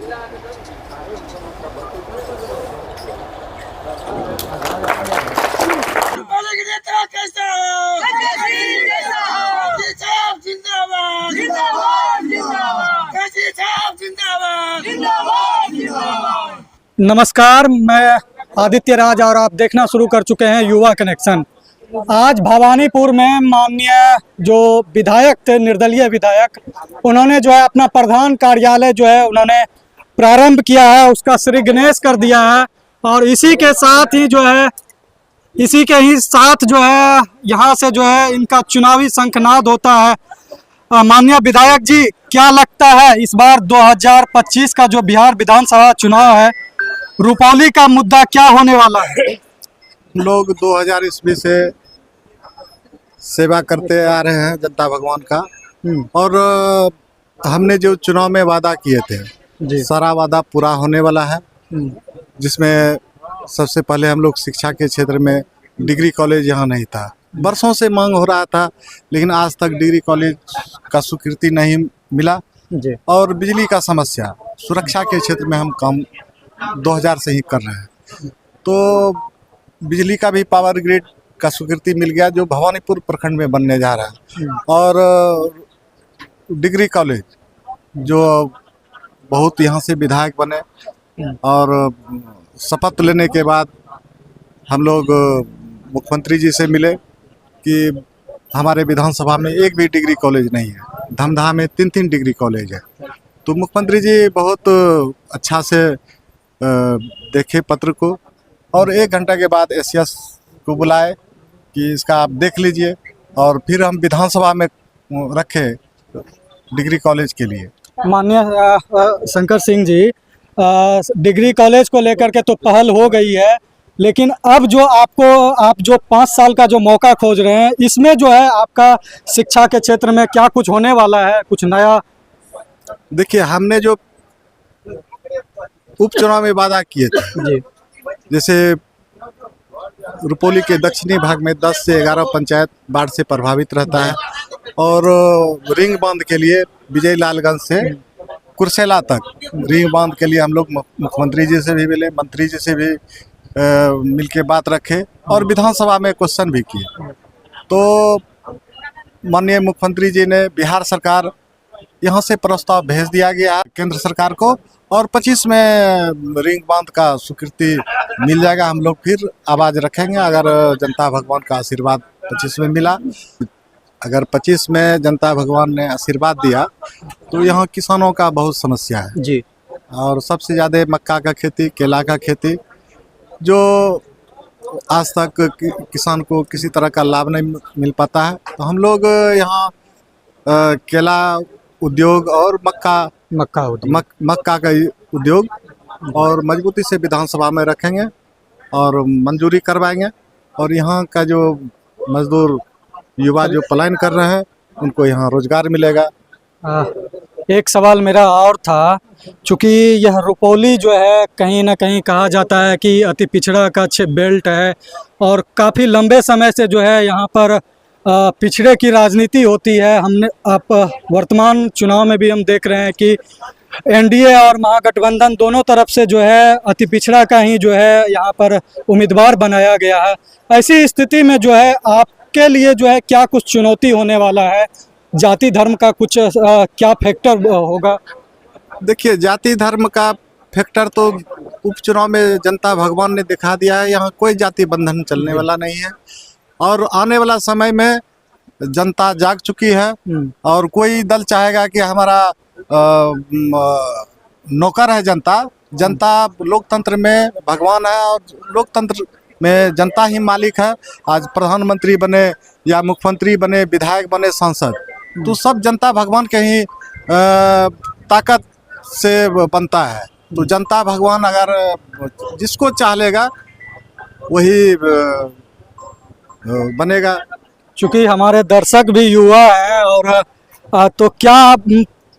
नमस्कार, मैं आदित्य राज और आप देखना शुरू कर चुके हैं युवा कनेक्शन। आज भवानीपुर में माननीय जो विधायक थे, निर्दलीय विधायक, उन्होंने जो है अपना प्रधान कार्यालय जो है उन्होंने प्रारंभ किया है, उसका श्री गणेश कर दिया है। और इसी के साथ ही जो है यहाँ से जो है इनका चुनावी शंखनाद होता है। माननीय विधायक जी, क्या लगता है इस बार 2025 का जो बिहार विधानसभा चुनाव है, रुपौली का मुद्दा क्या होने वाला है? लोग 2000 ईस्वी से सेवा करते आ रहे हैं जनता भगवान का, और हमने जो चुनाव में वादा किए थे सारा वादा पूरा होने वाला है। जिसमें सबसे पहले हम लोग शिक्षा के क्षेत्र में डिग्री कॉलेज यहाँ नहीं था, बरसों से मांग हो रहा था, लेकिन आज तक डिग्री कॉलेज का स्वीकृति नहीं मिला। और बिजली का समस्या, सुरक्षा के क्षेत्र में हम काम 2000 से ही कर रहे हैं, तो बिजली का भी पावर ग्रिड का स्वीकृति मिल गया जो भवानीपुर प्रखंड में बनने जा रहा है। और डिग्री कॉलेज जो बहुत यहाँ से विधायक बने और शपथ लेने के बाद हम लोग मुख्यमंत्री जी से मिले कि हमारे विधानसभा में एक भी डिग्री कॉलेज नहीं है, धमधा में 3-3 डिग्री कॉलेज है। तो मुख्यमंत्री जी बहुत अच्छा से देखे पत्र को, और 1 घंटा के बाद एसीएस को बुलाए कि इसका आप देख लीजिए, और फिर हम विधानसभा में रखे डिग्री कॉलेज के लिए। माननीय शंकर सिंह जी, डिग्री कॉलेज को लेकर के तो पहल हो गई है, लेकिन अब जो आप जो 5 साल का जो मौका खोज रहे हैं, इसमें जो है आपका शिक्षा के क्षेत्र में क्या कुछ होने वाला है, कुछ नया? देखिए, हमने जो उपचुनाव में वादा किए थे, जैसे रुपौली के दक्षिणी भाग में 10 से 11 पंचायत बाढ़ से प्रभावित रहता है, और रिंग बांध के लिए विजय लालगंज से कुर्सेला तक रिंग बांध के लिए हम लोग मुख्यमंत्री जी से भी मिले, मंत्री जी से भी मिलके बात रखे, और विधानसभा में क्वेश्चन भी किए। तो माननीय मुख्यमंत्री जी ने, बिहार सरकार यहाँ से प्रस्ताव भेज दिया गया केंद्र सरकार को, और 25 में रिंग बांध का स्वीकृति मिल जाएगा। हम लोग फिर आवाज़ रखेंगे अगर जनता भगवान का आशीर्वाद 25 में मिला। अगर 25 में जनता भगवान ने आशीर्वाद दिया तो यहाँ किसानों का बहुत समस्या है जी, और सबसे ज़्यादा मक्का का खेती, केला का खेती, जो आज तक किसान को किसी तरह का लाभ नहीं मिल पाता है। तो हम लोग यहाँ केला उद्योग और मक्का का उद्योग और मजबूती से विधानसभा में रखेंगे और मंजूरी करवाएंगे, और यहाँ का जो मजदूर युवा जो पलायन कर रहे हैं उनको यहाँ रोजगार मिलेगा। एक सवाल मेरा और था, चूँकि यह रुपौली जो है कहीं ना कहीं कहा जाता है कि अति पिछड़ा का बेल्ट है, और काफ़ी लंबे समय से जो है यहाँ पर पिछड़े की राजनीति होती है। हमने आप वर्तमान चुनाव में भी हम देख रहे हैं कि एनडीए और महागठबंधन दोनों तरफ से जो है अति पिछड़ा का ही जो है यहाँ पर उम्मीदवार बनाया गया है। ऐसी स्थिति में जो है आपके लिए जो है क्या कुछ चुनौती होने वाला है? जाति धर्म का कुछ क्या फैक्टर होगा? देखिए, जाति धर्म का फैक्टर तो उपचुनाव में जनता भगवान ने दिखा दिया है। यहाँ कोई जाति बंधन चलने वाला नहीं है, और आने वाला समय में जनता जाग चुकी है, और कोई दल चाहेगा कि हमारा नौकर है जनता लोकतंत्र में भगवान है, और लोकतंत्र में जनता ही मालिक है। आज प्रधानमंत्री बने या मुख्यमंत्री बने, विधायक बने, सांसद, तो सब जनता भगवान के ही ताकत से बनता है। तो जनता भगवान अगर जिसको चाहेगा वही बनेगा। चूँकि हमारे दर्शक भी युवा हैं, और तो क्या आप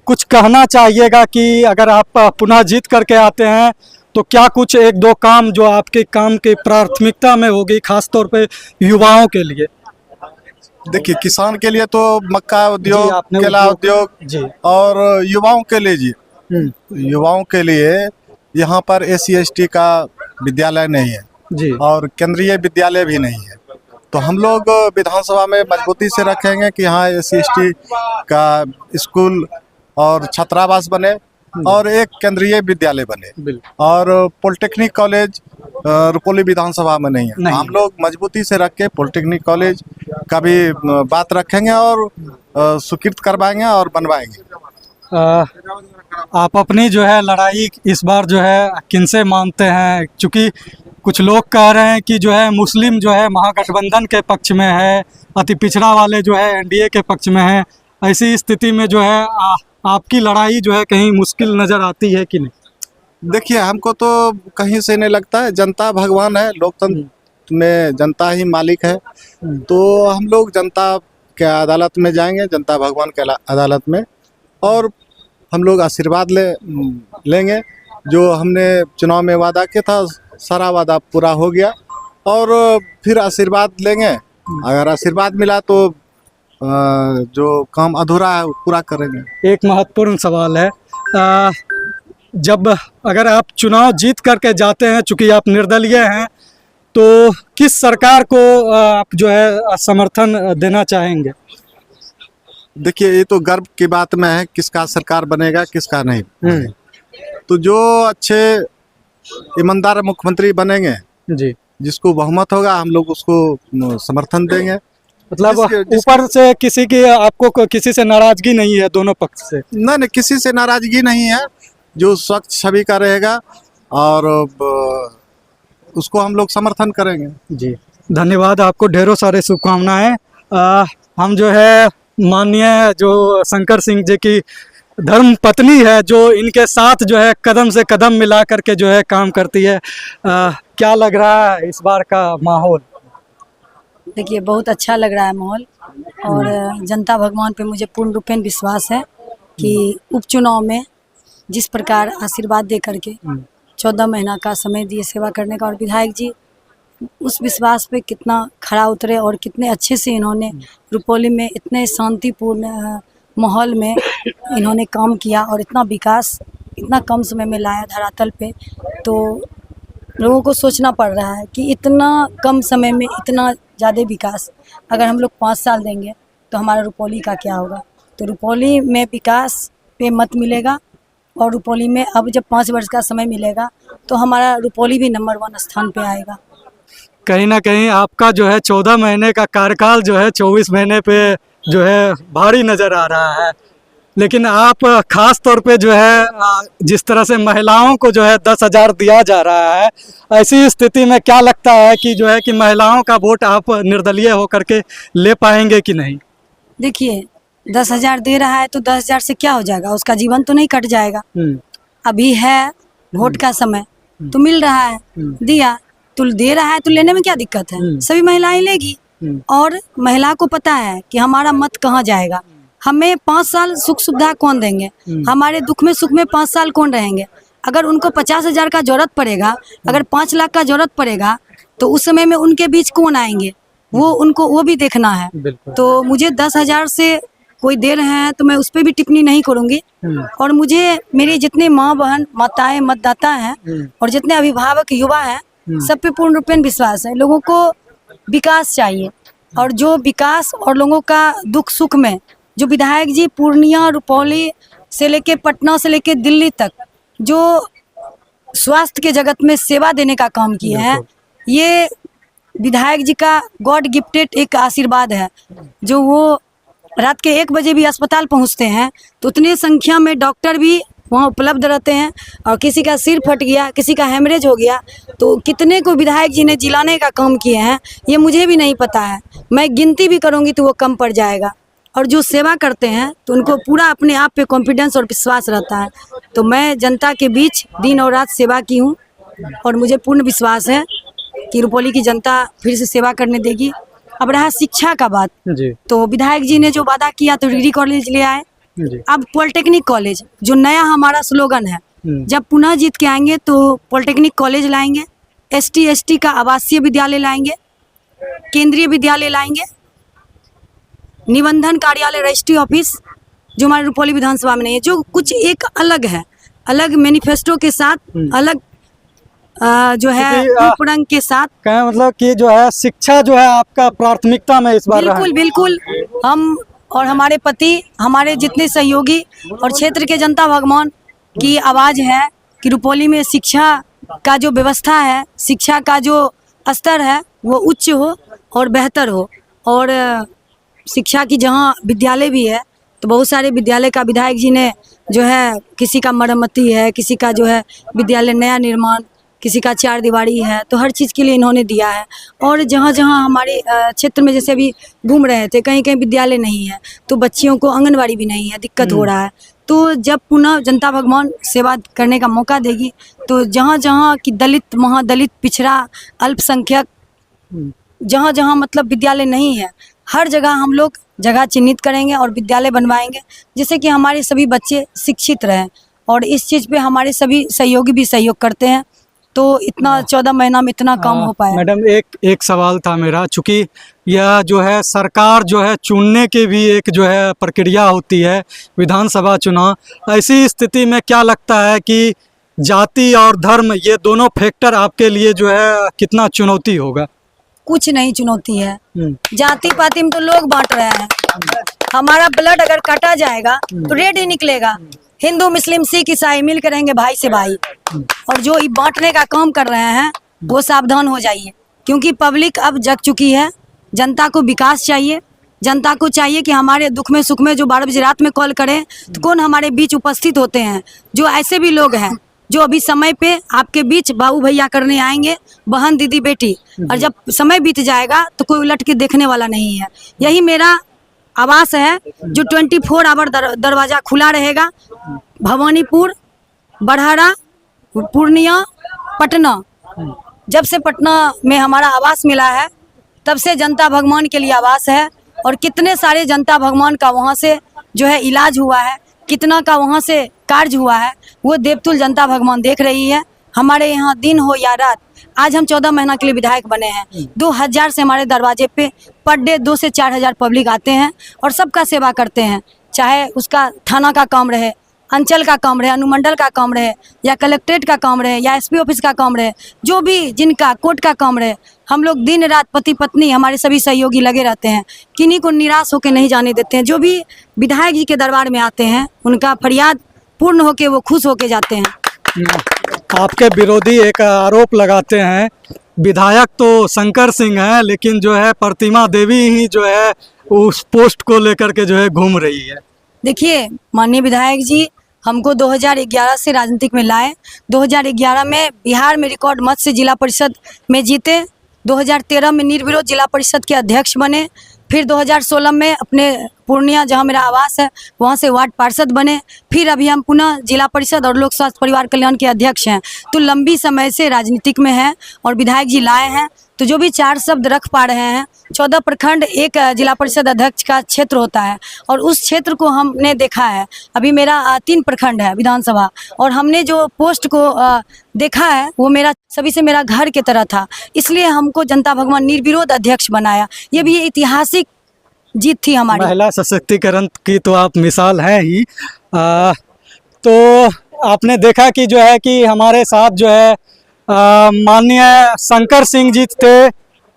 कुछ कहना चाहिएगा कि अगर आप पुनः जीत करके आते हैं तो क्या कुछ 1-2 काम जो आपके काम की प्राथमिकता में होगी, खास तौर पे युवाओं के लिए? देखिए, किसान के लिए तो मक्का उद्योग, केला उद्योग, और युवाओं के लिए जी युवाओं के लिए यहाँ पर SC/ST का विद्यालय नहीं है जी और केंद्रीय विद्यालय भी नहीं है। तो हम लोग विधानसभा में मजबूती से रखेंगे कि हाँ SC/ST का स्कूल और छात्रावास बने और एक केंद्रीय विद्यालय बने। बिल्कुल और पॉलिटेक्निक कॉलेज रुपौली विधानसभा में नहीं है। नहीं। हम लोग मजबूती से रख के पॉलिटेक्निक कॉलेज का भी बात रखेंगे और स्वीकृत करवाएंगे और बनवाएंगे। आप अपनी जो है लड़ाई इस बार जो है किनसे मानते हैं? क्योंकि कुछ लोग कह रहे हैं कि जो है मुस्लिम जो है महागठबंधन के पक्ष में है, अति पिछड़ा वाले जो है NDA के पक्ष में है। ऐसी स्थिति में जो है आपकी लड़ाई जो है कहीं मुश्किल नज़र आती है कि नहीं? देखिए, हमको तो कहीं से नहीं लगता है। जनता भगवान है, लोकतंत्र में जनता ही मालिक है। तो हम लोग जनता के अदालत में जाएंगे, जनता भगवान के अदालत में, और हम लोग आशीर्वाद लेंगे। जो हमने चुनाव में वादा किया था सारा वादा पूरा हो गया, और फिर आशीर्वाद लेंगे। अगर आशीर्वाद मिला तो जो काम अधूरा है वो पूरा करेंगे। एक महत्वपूर्ण सवाल है, जब अगर आप चुनाव जीत करके जाते हैं, चूँकि आप निर्दलीय हैं, तो किस सरकार को आप जो है समर्थन देना चाहेंगे? देखिए, ये तो गर्व की बात में है किसका सरकार बनेगा किसका नहीं। तो जो अच्छे ईमानदार मुख्यमंत्री बनेंगे जी, जिसको बहुमत होगा हम लोग उसको समर्थन देंगे। मतलब ऊपर से किसी की आपको किसी से नाराजगी नहीं है? दोनों पक्ष से? नहीं, किसी से नाराजगी नहीं है। जो स्वच्छ छवि का रहेगा और उसको हम लोग समर्थन करेंगे। जी, धन्यवाद, आपको ढेरों सारे शुभकामनाएं। हम जो है माननीय जो शंकर सिंह जी की धर्म पत्नी है, जो इनके साथ जो है कदम से कदम मिला करके जो है काम करती है। क्या लग रहा है इस बार का माहौल? देखिए, बहुत अच्छा लग रहा है माहौल, और जनता भगवान पे मुझे पूर्ण रूपेण विश्वास है कि उपचुनाव में जिस प्रकार आशीर्वाद दे करके 14 महीना का समय दिए सेवा करने का, और विधायक जी उस विश्वास पे कितना खरा उतरे और कितने अच्छे से इन्होंने रुपौली में इतने शांतिपूर्ण माहौल में इन्होंने काम किया और इतना विकास इतना कम समय में लाया धरातल पे। तो लोगों को सोचना पड़ रहा है कि इतना कम समय में इतना ज़्यादा विकास अगर हम लोग 5 साल देंगे तो हमारा रुपौली का क्या होगा। तो रुपौली में विकास पे मत मिलेगा, और रुपौली में अब जब 5 वर्ष का समय मिलेगा तो हमारा रुपौली भी नंबर 1 स्थान पे आएगा। कहीं ना कहीं आपका जो है 14 महीने का कार्यकाल जो है 24 महीने पे जो है भारी नज़र आ रहा है, लेकिन आप खास तौर पे जो है जिस तरह से महिलाओं को जो है 10,000 दिया जा रहा है, ऐसी स्थिति में क्या लगता है कि जो है कि महिलाओं का वोट आप निर्दलीय होकर के ले पाएंगे कि नहीं? देखिए, 10,000 दे रहा है तो 10,000 से क्या हो जाएगा, उसका जीवन तो नहीं कट जाएगा। अभी है वोट का समय तो मिल रहा है, दिया तो दे रहा है, तो लेने में क्या दिक्कत है? सभी महिलाएं लेगी, और महिला को पता है कि हमारा मत कहाँ जाएगा। हमें 5 साल सुख सुविधा कौन देंगे, हमारे दुख में सुख में 5 साल कौन रहेंगे। अगर उनको 50,000 का जरूरत पड़ेगा, अगर 5 लाख का जरूरत पड़ेगा, तो उस समय में उनके बीच कौन आएंगे, वो उनको वो भी देखना है। तो मुझे 10,000 से कोई दे रहे हैं तो मैं उस पर भी टिप्पणी नहीं करूंगी। और मुझे मेरे जितने माँ बहन माताएं मतदाता हैं और जितने अभिभावक युवा हैं, सब पे पूर्ण रूपेण विश्वास है। लोगों को विकास चाहिए, और जो विकास और लोगों का दुख सुख में जो विधायक जी पूर्णिया रुपौली से लेके पटना से लेके दिल्ली तक जो स्वास्थ्य के जगत में सेवा देने का काम किए हैं, ये विधायक जी का गॉड गिफ्टेड एक आशीर्वाद है। जो वो रात के 1 बजे भी अस्पताल पहुंचते हैं तो उतनी संख्या में डॉक्टर भी वहाँ उपलब्ध रहते हैं, और किसी का सिर फट गया, किसी का हेमरेज हो गया, तो कितने को विधायक जी ने जिलाने का काम किए हैं ये मुझे भी नहीं पता है। मैं गिनती भी करूँगी तो वो कम पड़ जाएगा। और जो सेवा करते हैं तो उनको पूरा अपने आप पे कॉन्फिडेंस और विश्वास रहता है। तो मैं जनता के बीच दिन और रात सेवा की हूँ, और मुझे पूर्ण विश्वास है कि रुपौली की जनता फिर से सेवा करने देगी। अब रहा शिक्षा का बात जी, तो विधायक जी ने जो वादा किया तो डिग्री कॉलेज ले आए, अब पॉलिटेक्निक कॉलेज जो नया हमारा स्लोगन है, जब पुनः जीत के आएंगे तो पॉलिटेक्निक कॉलेज लाएंगे, ST/ST का आवासीय विद्यालय लाएंगे, केंद्रीय विद्यालय लाएंगे, निबंधन कार्यालय रजिस्ट्री ऑफिस जो हमारे रुपौली विधानसभा में नहीं है, जो कुछ एक अलग है। अलग मैनिफेस्टो के साथ, अलग जो है क्योंकि, रूप रंग के साथ। क्या मतलब कि जो है शिक्षा जो है आपका प्राथमिकता में इस बार रहा है? बिल्कुल बिल्कुल, हम और हमारे पति, हमारे जितने सहयोगी और क्षेत्र के जनता भगवान की आवाज़ है कि रुपौली में शिक्षा का जो व्यवस्था है, शिक्षा का जो स्तर है वो उच्च हो और बेहतर हो। और शिक्षा की जहाँ विद्यालय भी है तो बहुत सारे विद्यालय का विधायक जी ने जो है, किसी का मरम्मती है, किसी का जो है विद्यालय नया निर्माण, किसी का 4 दीवारी है, तो हर चीज़ के लिए इन्होंने दिया है। और जहाँ जहाँ हमारे क्षेत्र में जैसे अभी घूम रहे थे, कहीं कहीं विद्यालय नहीं है तो बच्चियों को आंगनबाड़ी भी नहीं है, दिक्कत हो रहा है। तो जब पुनः जनता भगवान सेवा करने का मौका देगी तो जहाँ जहाँ कि दलित, महादलित, पिछड़ा, अल्पसंख्यक, जहाँ जहाँ मतलब विद्यालय नहीं है, हर जगह हम लोग जगह चिन्हित करेंगे और विद्यालय बनवाएंगे, जिससे कि हमारे सभी बच्चे शिक्षित रहें। और इस चीज़ पे हमारे सभी सहयोगी भी सहयोग करते हैं, तो इतना 14 महीना में इतना काम हो पाया। मैडम एक सवाल था मेरा, चूँकि यह जो है सरकार जो है चुनने की भी एक जो है प्रक्रिया होती है, विधानसभा चुनाव, ऐसी स्थिति में क्या लगता है कि जाति और धर्म ये दोनों फैक्टर आपके लिए जो है कितना चुनौती होगा? कुछ नहीं चुनौती है, जाति पाति में तो लोग बांट रहे हैं। हमारा ब्लड अगर काटा जाएगा तो रेड ही निकलेगा। हिंदू, मुस्लिम, सिख, ईसाई मिल कर रहेंगे भाई से भाई। और जो ये बांटने का काम कर रहे हैं वो सावधान हो जाइए, क्योंकि पब्लिक अब जग चुकी है। जनता को विकास चाहिए, जनता को चाहिए कि हमारे दुख में सुख में जो 12 बजे रात में कॉल करें तो कौन हमारे बीच उपस्थित होते हैं। जो ऐसे भी लोग हैं जो अभी समय पे आपके बीच बाबू भैया करने आएंगे, बहन, दीदी, बेटी, और जब समय बीत जाएगा तो कोई उलट के देखने वाला नहीं है। यही मेरा आवास है जो 24 आवर दरवाज़ा खुला रहेगा। भवानीपुर, बड़हरा, पूर्णिया, पटना, जब से पटना में हमारा आवास मिला है तब से जनता भगवान के लिए आवास है। और कितने सारे जनता भगवान का वहाँ से जो है इलाज हुआ है, कितना का वहाँ से कार्य हुआ है, वो देवतुल जनता भगवान देख रही है। हमारे यहाँ दिन हो या रात, आज हम 14 महीना के लिए विधायक बने हैं। 2000 से हमारे दरवाजे पे पर डे 2 से 4000 पब्लिक आते हैं और सबका सेवा करते हैं। चाहे उसका थाना का काम रहे, अंचल का काम रहे, अनुमंडल का काम रहे, या कलेक्ट्रेट का काम रहे, या एसपी ऑफिस का काम रहे, जो भी जिनका कोर्ट का काम रहे, हम लोग दिन रात पति पत्नी हमारे सभी सहयोगी लगे रहते हैं। किन्हीं को निराश होकर नहीं जाने देते हैं। जो भी विधायक जी के दरबार में आते हैं उनका फरियाद पूर्ण होके वो खुश होके जाते हैं। आपके विरोधी एक आरोप लगाते हैं, विधायक तो शंकर सिंह हैं लेकिन जो है प्रतिमा देवी ही जो है उस पोस्ट को लेकर के जो है घूम रही है। देखिए, माननीय विधायक जी हमको 2011 से राजनीतिक में लाए। 2011 में बिहार में रिकॉर्ड मत से जिला परिषद में जीते। 2013 में निर्विरोध जिला परिषद के अध्यक्ष बने। फिर 2016 में अपने पूर्णिया, जहां मेरा आवास है, वहां से वार्ड पार्षद बने। फिर अभी हम पुनः जिला परिषद और लोक स्वास्थ्य परिवार कल्याण के अध्यक्ष हैं। तो लंबी समय से राजनीतिक में हैं और विधायक जी लाए हैं। तो जो भी 4 शब्द रख पा रहे हैं, 14 प्रखंड एक जिला परिषद अध्यक्ष का क्षेत्र होता है और उस क्षेत्र को हमने देखा है। अभी मेरा 3 प्रखंड है विधानसभा, और हमने जो पोस्ट को देखा है वो मेरा सभी से मेरा घर की तरह था। इसलिए हमको जनता भगवान निर्विरोध अध्यक्ष बनाया। ये भी ऐतिहासिक जीत थी हमारी। महिला सशक्तिकरण की तो आप मिसाल हैं ही। तो आपने देखा कि जो है कि हमारे साथ जो है माननीय शंकर सिंह जी थे।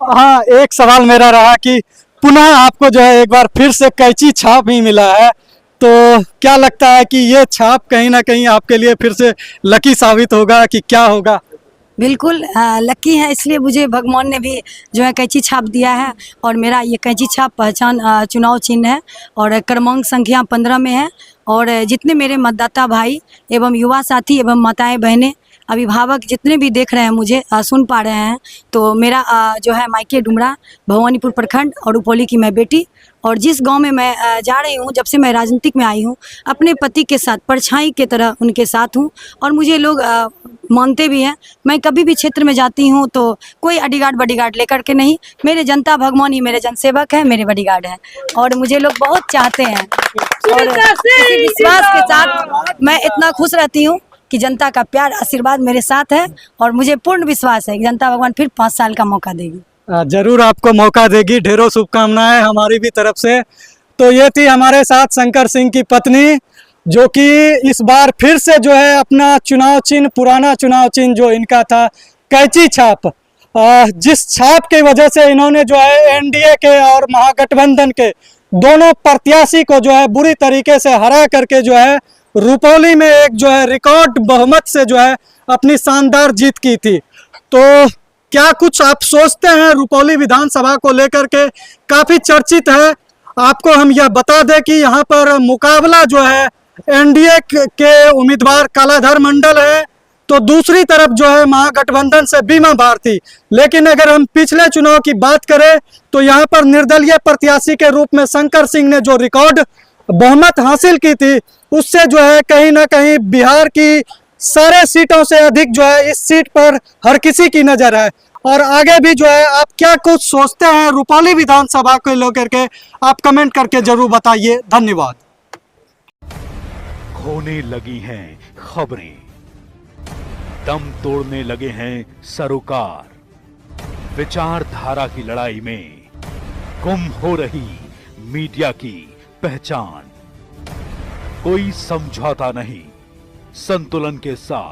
हाँ, एक सवाल मेरा रहा कि पुनः आपको जो है एक बार फिर से कैंची छाप ही मिला है, तो क्या लगता है कि ये छाप कहीं ना कहीं आपके लिए फिर से लकी साबित होगा कि क्या होगा? बिल्कुल लकी है, इसलिए मुझे भगवान ने भी जो है कैंची छाप दिया है। और मेरा ये कैंची छाप पहचान चुनाव चिन्ह है और क्रमांक संख्या 15 में है। और जितने मेरे मतदाता भाई एवं युवा साथी एवं माताएं बहनें, अभिभावक जितने भी देख रहे हैं, मुझे सुन पा रहे हैं, तो मेरा जो है मायके डुमरा, भवानीपुर प्रखंड और रुपौली की मैं बेटी। और जिस गांव में मैं जा रही हूं, जब से मैं राजनीतिक में आई हूं, अपने पति के साथ परछाई की तरह उनके साथ हूं। और मुझे लोग मानते भी हैं। मैं कभी भी क्षेत्र में जाती हूं तो कोई बॉडीगार्ड लेकर के नहीं, मेरे जनता भगवान ही मेरे जनसेवक है, मेरे बॉडीगार्ड हैं और मुझे लोग बहुत चाहते हैं। और इसी विश्वास के साथ मैं इतना खुश रहती हूँ कि जनता का प्यार आशीर्वाद मेरे साथ है और मुझे पूर्ण विश्वास है कि जनता भगवान फिर 5 साल का मौका देगी। जरूर आपको मौका देगी। ढेरों शुभकामनाएं हमारी भी तरफ से। तो ये थी हमारे साथ शंकर सिंह की पत्नी जो कि इस बार फिर से जो है अपना चुनाव चिन्ह, पुराना चुनाव चिन्ह जो इनका था कैंची छाप, जिस छाप की वजह से इन्होंने जो है एनडीए के और महागठबंधन के दोनों प्रत्याशी को जो है बुरी तरीके से हरा करके जो है रुपौली में एक जो है रिकॉर्ड बहुमत से जो है अपनी शानदार जीत की थी। तो क्या कुछ आप सोचते हैं रुपौली विधानसभा को लेकर के? काफी चर्चित है। आपको हम यह बता दें कि यहाँ पर मुकाबला जो है एनडीए के उम्मीदवार कालाधर मंडल है, तो दूसरी तरफ जो है महागठबंधन से बीमा भारती। लेकिन अगर हम पिछले चुनाव की बात करें तो यहाँ पर निर्दलीय प्रत्याशी के रूप में शंकर सिंह ने जो रिकॉर्ड बहुमत हासिल की थी, उससे जो है कहीं ना कहीं बिहार की सारे सीटों से अधिक जो है इस सीट पर हर किसी की नजर है। और आगे भी जो है आप क्या कुछ सोचते हैं रुपौली विधानसभा को लेकर के, आप कमेंट करके जरूर बताइए। धन्यवाद। खोने लगी हैं खबरें, दम तोड़ने लगे हैं सरोकार, विचारधारा की लड़ाई में गुम हो रही मीडिया की पहचान, कोई समझौता नहीं संतुलन के साथ।